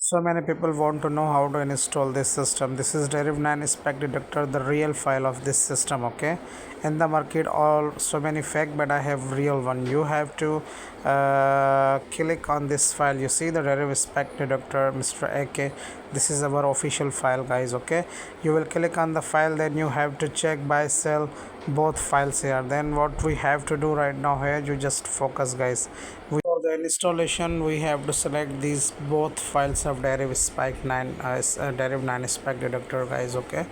So many people want to know how to install this system. This is Deriv 9 spec detector, the real file of this system. Okay, in the market all so many fake, but I have real one. You have to click on this file. You see the Deriv spec detector, Mr. AK. This is our official file, guys. Okay, you will click on the file, then you have to check buy sell both files here. Then what we have to do right now here, you just focus, guys. For the installation, we have to select these both files of Deriv spec 9 Deriv 9 spec detector, guys. Okay,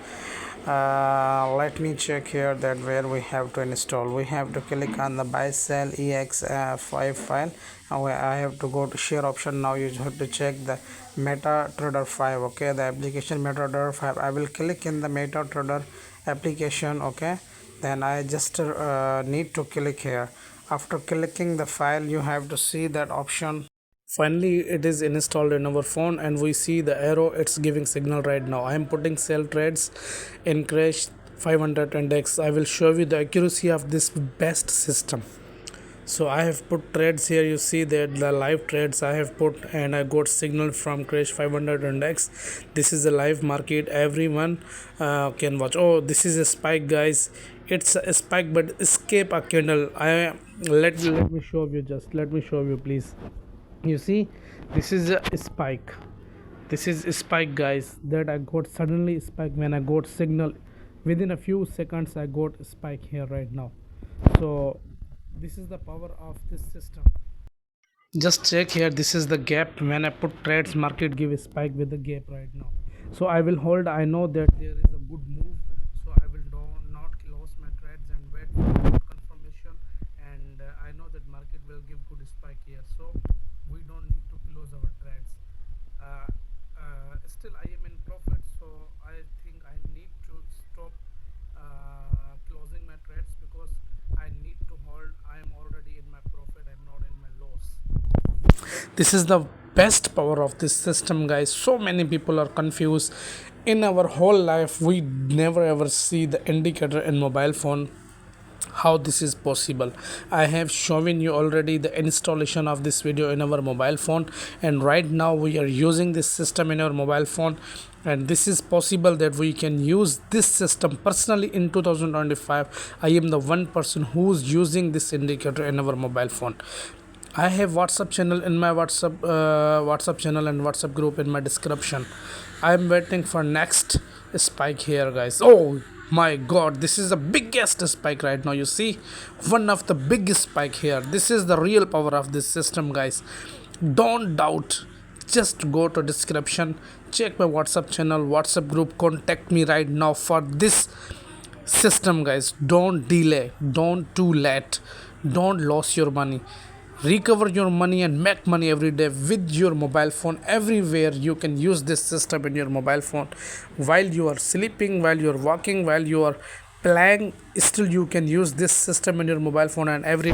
let me check here that where we have to install. We have to click on the buy sell ex5 file. I have to go to share option. Now you have to check the MetaTrader 5. Okay, the application MetaTrader 5. I will click in the MetaTrader application. Okay, then I just need to click here. After clicking the file, you have to see that option. Finally, it is installed in our phone and we see the arrow. It's giving signal right now. I am putting sell trades in crash 500 index. I will show you the accuracy of this best system. So I have put trades here. You see that the live trades I have put, and I got signal from crash 500 index. This is a live market. Everyone can watch. Oh, this is a spike, guys. It's a spike, but escape a candle. Let me show you. Just let me show you, please. You see, this is a spike. This is a spike, guys. That I got suddenly spike when I got signal. Within a few seconds, I got a spike here right now. So this is the power of this system. Just check here, this is the gap. When I put trades, market give a spike with the gap right now. So I will hold. I know that there is a good move, so I will not lose my trades and wait for confirmation. And I know that market will give good spike here, so we don't need to close our trades. Still I am in profit, so I think I need to stop closing my trades because I need to hold. I am already in my profit. I'm not in my loss. This is the best power of this system, guys. So many people are confused. In our whole life, we never ever see the indicator in mobile phone. How this is possible? I have shown you already the installation of this video in our mobile phone, and right now we are using this system in our mobile phone. And this is possible that we can use this system personally in 2025. I am the one person who's using this indicator in our mobile phone. I have WhatsApp channel in my WhatsApp channel and WhatsApp group in my description. I am waiting for next spike here, guys. Oh my god, this is the biggest spike right now. You see, one of the biggest spike here. This is the real power of this system, guys. Don't doubt. Just go to description, check my WhatsApp channel, WhatsApp group, contact me right now for this system, guys. Don't delay, don't too late, don't lose your money. Recover your money and make money every day with your mobile phone. Everywhere you can use this system in your mobile phone. While you are sleeping, while you are walking, while you are playing, still you can use this system in your mobile phone. And every